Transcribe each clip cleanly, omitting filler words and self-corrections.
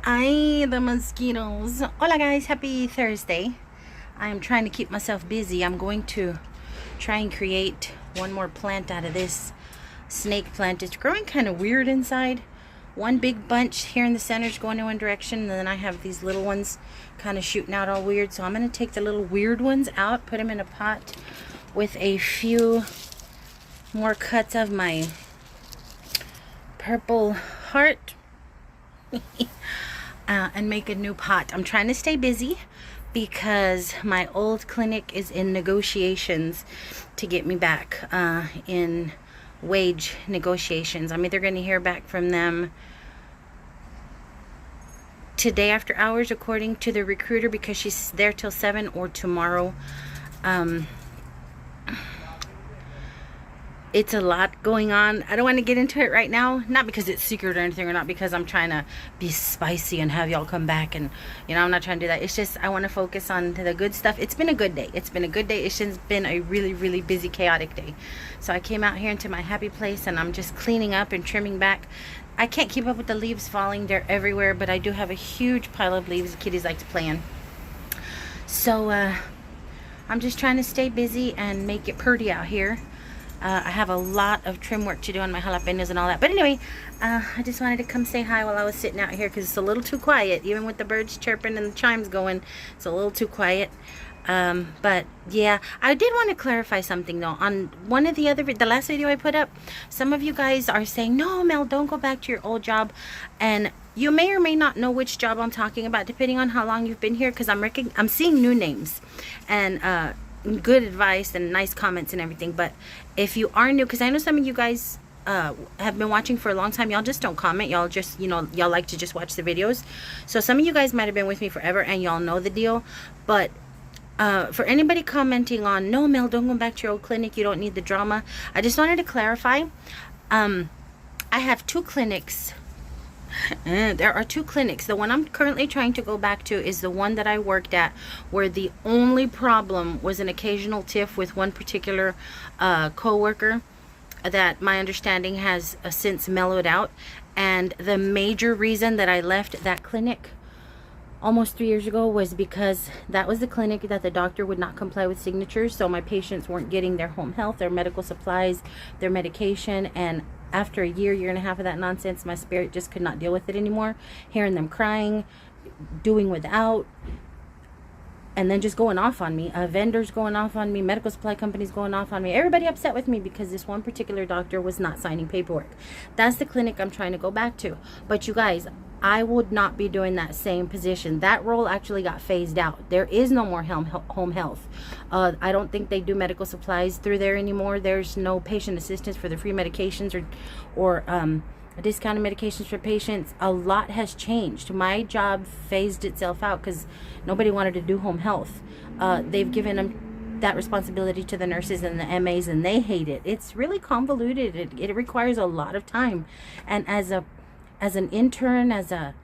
Ay, the mosquitoes. Hola guys, happy Thursday. I'm trying to keep myself busy. I'm going to try and create one more plant out of this snake plant. It's growing kind of weird inside. One big bunch here in the center is going in one direction, and then I have these little ones kind of shooting out all weird. So I'm going to take the little weird ones out, put them in a pot with a few more cuts of my purple heart. And make a new pot. I'm trying to stay busy because my old clinic is in negotiations to get me back in wage negotiations. I'm either going to hear back from them today after hours according to the recruiter because she's there till 7, or tomorrow. It's a lot going on. I don't want to get into it right now, not because it's secret or anything, or not because I'm trying to be spicy and have y'all come back, and I'm not trying to do that. It's just I want to focus on the good stuff. It's been a good day. It's been a good day. It's just been a really busy, chaotic day. So I came out here into my happy place, and I'm just cleaning up and trimming back. I can't keep up with the leaves falling. They're everywhere, but I do have a huge pile of leaves the kitties like to play in. So I'm just trying to stay busy and make it pretty out here. I have a lot of trim work to do on my jalapenos and all that. But anyway, I just wanted to come say hi while I was sitting out here because it's a little too quiet. Even with the birds chirping and the chimes going, it's a little too quiet. But yeah, I did want to clarify something though. On one of the last video I put up, some of you guys are saying, no, Mel, don't go back to your old job. And you may or may not know which job I'm talking about, depending on how long you've been here, because I'm seeing new names. And good advice and nice comments and everything. But if you are new, because I know some of you guys have been watching for a long time, y'all just don't comment. Y'all just, y'all like to just watch the videos. So some of you guys might have been with me forever and y'all know the deal. But for anybody commenting on, no, Mel, don't go back to your old clinic, you don't need the drama, I just wanted to clarify. I have two clinics. There are two clinics. The one I'm currently trying to go back to is the one that I worked at, where the only problem was an occasional tiff with one particular co-worker that my understanding has since mellowed out. And the major reason that I left that clinic almost 3 years ago was because that was the clinic that the doctor would not comply with signatures. So my patients weren't getting their home health, their medical supplies, their medication. And after a year and a half of that nonsense, my spirit just could not deal with it anymore. Hearing them crying, doing without, and then just going off on me. Vendors going off on me, medical supply companies going off on me. Everybody upset with me because this one particular doctor was not signing paperwork. That's the clinic I'm trying to go back to. But you guys, I would not be doing that same position. That role actually got phased out. There is no more home health. I don't think they do medical supplies through there anymore. There's no patient assistance for the free medications or discounted medications for patients. A lot has changed. My job phased itself out because nobody wanted to do home health. They've given them that responsibility to the nurses and the MAs, and they hate it. It's really convoluted. It requires a lot of time. And as an intern, as a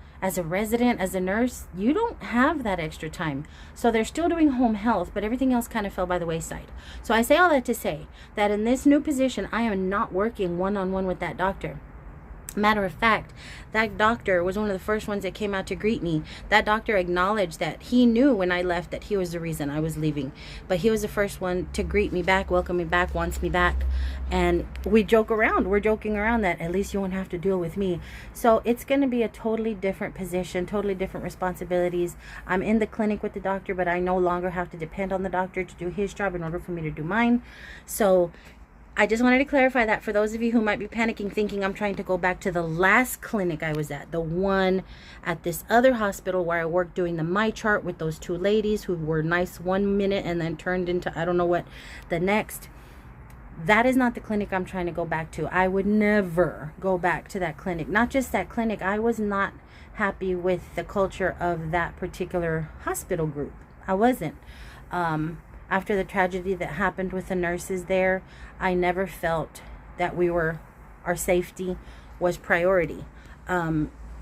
resident, as a nurse, you don't have that extra time. So they're still doing home health, but everything else kind of fell by the wayside. So I say all that to say that in this new position, I am not working one-on-one with that doctor. Matter of fact, that doctor was one of the first ones that came out to greet me. That doctor acknowledged that he knew when I left that he was the reason I was leaving. But he was the first one to greet me back, welcome me back, wants me back. And we joke around. We're joking around that at least you won't have to deal with me. So it's going to be a totally different position, totally different responsibilities. I'm in the clinic with the doctor, but I no longer have to depend on the doctor to do his job in order for me to do mine. So I just wanted to clarify that for those of you who might be panicking, thinking I'm trying to go back to the last clinic I was at, the one at this other hospital where I worked doing the My Chart with those two ladies who were nice 1 minute and then turned into I don't know what the next. That is not the clinic I'm trying to go back to. I would never go back to that clinic. Not just that clinic. I was not happy with the culture of that particular hospital group. I wasn't. After the tragedy that happened with the nurses there, I never felt that our safety was priority.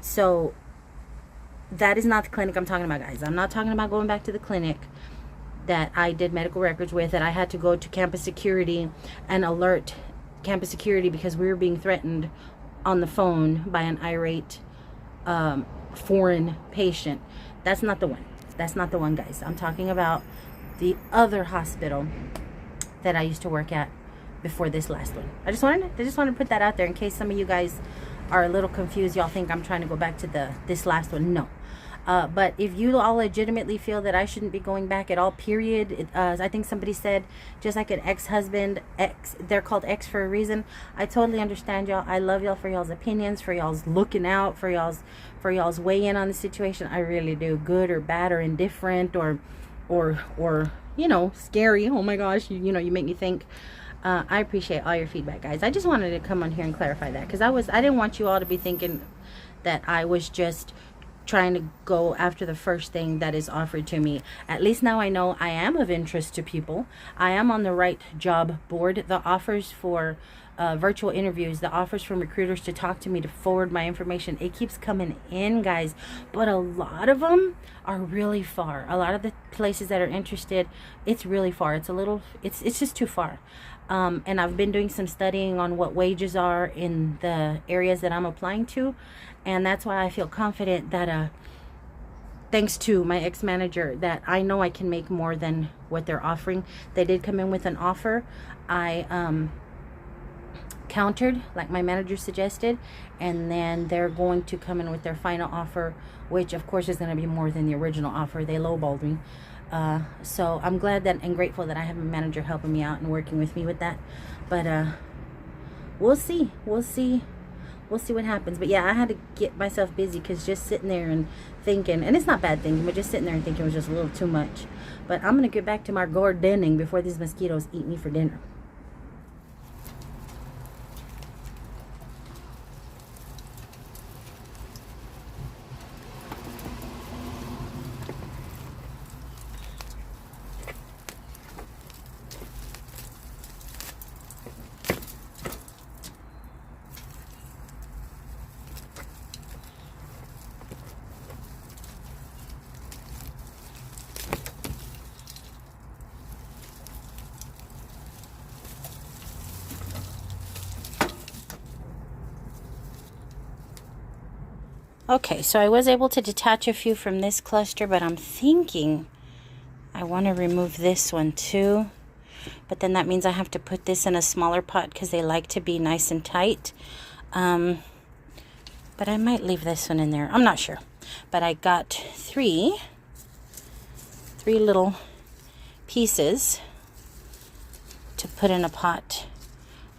So that is not the clinic I'm talking about, guys. I'm not talking about going back to the clinic that I did medical records with, that I had to go to campus security and alert campus security because we were being threatened on the phone by an irate foreign patient. That's not the one. That's not the one, guys. I'm talking about the other hospital that I used to work at before this last one. I just wanted to put that out there in case some of you guys are a little confused. Y'all think I'm trying to go back to this last one. No. But if you all legitimately feel that I shouldn't be going back at all, period. I think somebody said, just like an ex-husband, they're called ex for a reason. I totally understand y'all. I love y'all for y'all's opinions, for y'all's looking out, for y'all's weigh in on the situation. I really do. Good or bad or indifferent or you know, scary. Oh my gosh, you know, you make me think. I appreciate all your feedback, guys. I just wanted to come on here and clarify that, because I didn't want you all to be thinking that I was just trying to go after the first thing that is offered to me. At least now I know I am of interest to people. I am on the right job board. The offers for virtual interviews, the offers from recruiters to talk to me, to forward my information, it keeps coming in, guys. But a lot of them are really far. A lot of the places that are interested, it's really far. It's just too far. And I've been doing some studying on what wages are in the areas that I'm applying to, and that's why I feel confident that thanks to my ex-manager, that I know I can make more than what they're offering. They did come in with an offer. I countered like my manager suggested, and then they're going to come in with their final offer, which of course is going to be more than the original offer. They lowballed me. So I'm glad that and grateful that I have a manager helping me out and working with me with that. But we'll see what happens. But yeah, I had to get myself busy, because just sitting there and thinking, and it's not bad thinking, but just sitting there and thinking was just a little too much. But I'm gonna get back to my gardening before these mosquitoes eat me for dinner. Okay, so I was able to detach a few from this cluster, but I'm thinking I want to remove this one too. But then that means I have to put this in a smaller pot, because they like to be nice and tight. But I might leave this one in there. I'm not sure. But I got three little pieces to put in a pot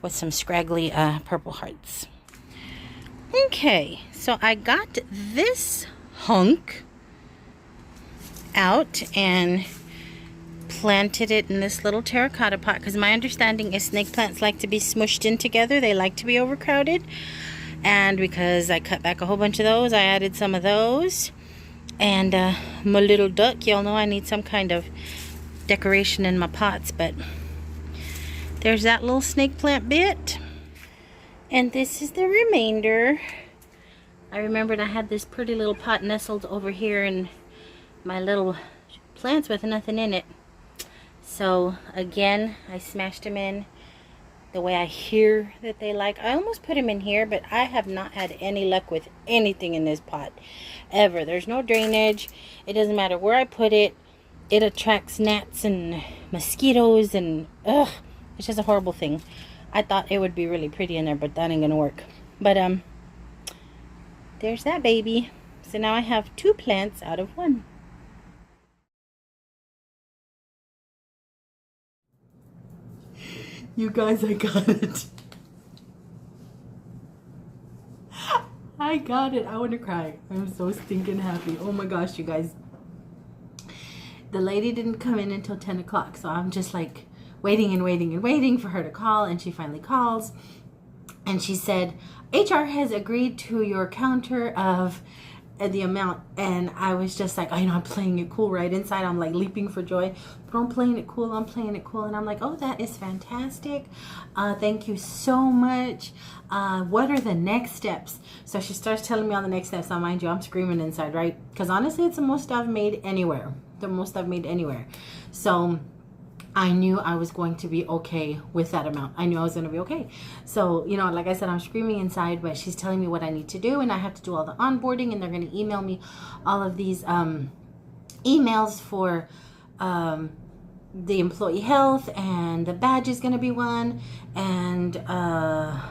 with some scraggly purple hearts. Okay, so I got this hunk out and planted it in this little terracotta pot, because my understanding is snake plants like to be smushed in together. They like to be overcrowded. And because I cut back a whole bunch of those, I added some of those. And my little duck, y'all know I need some kind of decoration in my pots, but there's that little snake plant bit. And this is the remainder. I remembered I had this pretty little pot nestled over here in my little plants with nothing in it. So again, I smashed them in the way I hear that they like. I almost put them in here, but I have not had any luck with anything in this pot ever. There's no drainage. It doesn't matter where I put it. It attracts gnats and mosquitoes, and ugh, it's just a horrible thing. I thought it would be really pretty in there, but that ain't gonna work. But there's that baby. So now I have 2 plants out of 1. You guys, I got it. I got it. I want to cry. I'm so stinking happy. Oh my gosh, you guys. The lady didn't come in until 10 o'clock, so I'm just like waiting and waiting and waiting for her to call, and she finally calls, and she said, HR has agreed to your counter of the amount. And I was just like, I know, I'm playing it cool. Right inside I'm like leaping for joy, but I'm playing it cool, and I'm like, oh, that is fantastic. Thank you so much. What are the next steps? So she starts telling me all the next steps. Now mind you, I'm screaming inside, right? Because honestly, it's the most I've made anywhere. So I knew I was going to be okay with that amount. I knew I was going to be okay. So, you know, like I said, I'm screaming inside, but she's telling me what I need to do, and I have to do all the onboarding, and they're going to email me all of these emails for the employee health, and the badge is going to be one, and oh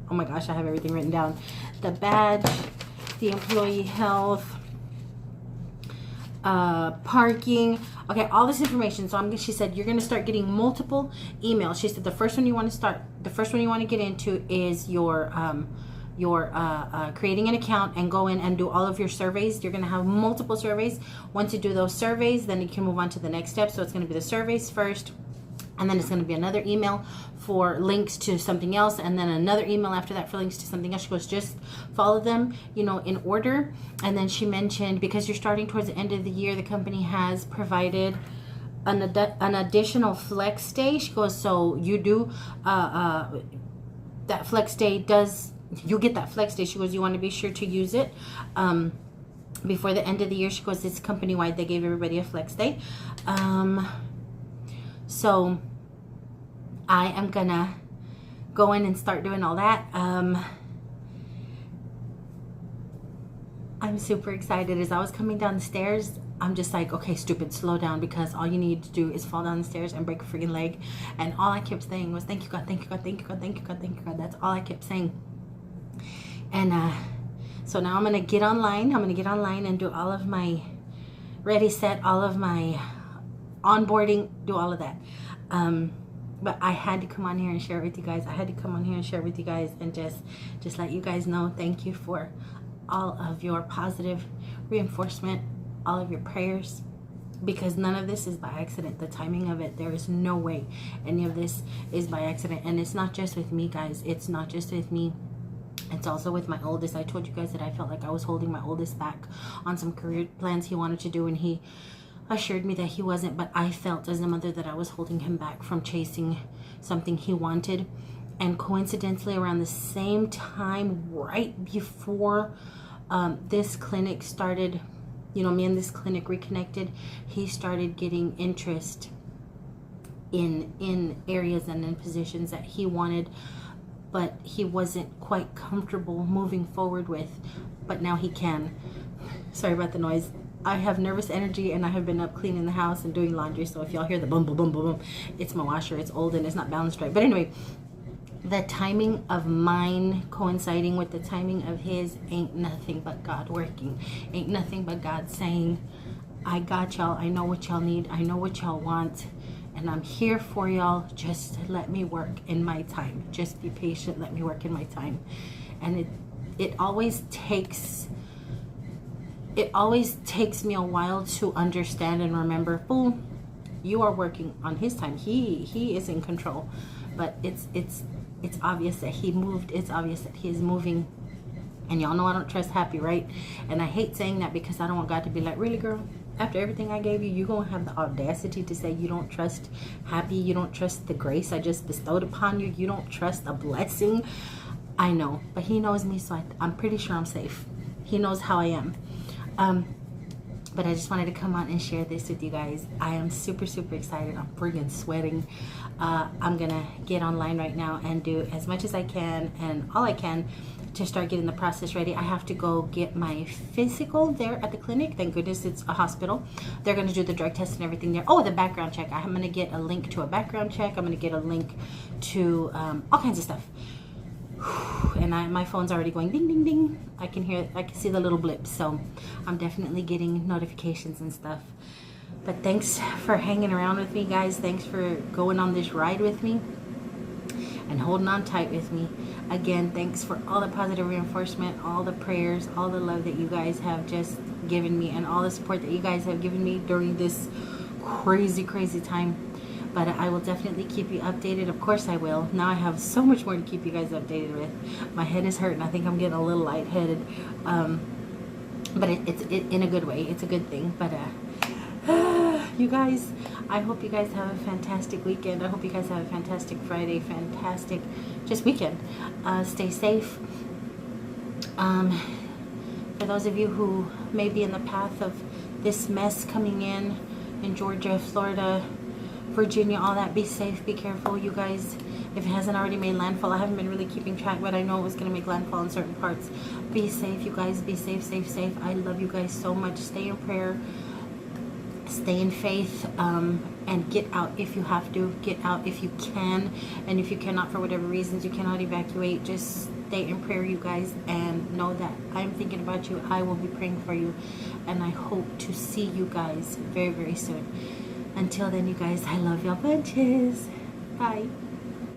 my gosh, I have everything written down. The badge, the employee health, parking. Okay, all this information. So she said you're gonna start getting multiple emails. She said the first one you want to get into is your creating an account and go in and do all of your surveys. You're gonna have multiple surveys. Once you do those surveys, then you can move on to the next step. So it's gonna be the surveys first, and then it's going to be another email for links to something else, and then another email after that for links to something else. She goes, just follow them, you know, in order. And then she mentioned, because you're starting towards the end of the year, the company has provided an additional flex day. She goes, so you do that flex day you get that flex day. She goes, you want to be sure to use it before the end of the year. She goes, it's company wide. They gave everybody a flex day. So I am gonna go in and start doing all that. I'm super excited. As I was coming down the stairs, I'm just like, okay, stupid, slow down, because all you need to do is fall down the stairs and break a freaking leg. And all I kept saying was, thank you, God, thank you, God, thank you, God, thank you, God, thank you, God. That's all I kept saying. And so now I'm gonna get online. I'm gonna get online and do all of my ready, set, all of my onboarding, do all of that. But I had to come on here and share it with you guys. I had to come on here and share it with you guys, and just let you guys know, thank you for all of your positive reinforcement, all of your prayers, because none of this is by accident. The timing of it, there is no way any of this is by accident. And it's not just with me, guys. It's not just with me. It's also with my oldest. I told you guys that I felt like I was holding my oldest back on some career plans he wanted to do, and he assured me that he wasn't, but I felt as a mother that I was holding him back from chasing something he wanted. And coincidentally, around the same time, right before this clinic started, you know, me and this clinic reconnected, he started getting interest in areas and in positions that he wanted, but he wasn't quite comfortable moving forward with. But now he can. Sorry about the noise. I have nervous energy, and I have been up cleaning the house and doing laundry. So if y'all hear the boom, boom, boom, boom, boom, it's my washer. It's old and it's not balanced right. But anyway, the timing of mine coinciding with the timing of his ain't nothing but God working. Ain't nothing but God saying, I got y'all. I know what y'all need. I know what y'all want. And I'm here for y'all. Just let me work in my time. Just be patient. Let me work in my time. And it always takes me a while to understand and remember, fool, you are working on his time. He is in control. But it's obvious that he moved. It's obvious that he is moving. And y'all know I don't trust Happy, right? And I hate saying that, because I don't want God to be like, really, girl? After everything I gave you, you're going to have the audacity to say you don't trust Happy, you don't trust the grace I just bestowed upon you, you don't trust a blessing. I know, but he knows me, so I'm pretty sure I'm safe. He knows how I am. But I just wanted to come on and share this with you guys. I am super, super excited. I'm friggin' sweating. I'm going to get online right now and do as much as I can and all I can to start getting the process ready. I have to go get my physical there at the clinic. Thank goodness it's a hospital. They're going to do the drug test and everything there. Oh, the background check. I'm going to get a link to a background check. I'm going to get a link to all kinds of stuff. And my phone's already going ding, ding, ding. I can see the little blips. So I'm definitely getting notifications and stuff. But thanks for hanging around with me, guys. Thanks for going on this ride with me and holding on tight with me. Again, thanks for all the positive reinforcement, all the prayers, all the love that you guys have just given me, and all the support that you guys have given me during this crazy, crazy time. But I will definitely keep you updated. Of course I will. Now I have so much more to keep you guys updated with. My head is hurting. I think I'm getting a little lightheaded. But it's in a good way. It's a good thing. But you guys, I hope you guys have a fantastic weekend. I hope you guys have a fantastic Friday. Fantastic just weekend. Stay safe. For those of you who may be in the path of this mess coming in Georgia, Florida, Virginia, all that. Be safe, be careful, you guys. If it hasn't already made landfall, I haven't been really keeping track, but I know it was going to make landfall in certain parts. Be safe, you guys. Be safe, safe. I love you guys so much. Stay in prayer. Stay in faith, and get out if you have to. Get out if you can. And if you cannot, for whatever reasons, you cannot evacuate, just stay in prayer, you guys. And know that I'm thinking about you. I will be praying for you. And I hope to see you guys very, very soon. Until then, you guys, I love y'all bunches. Bye.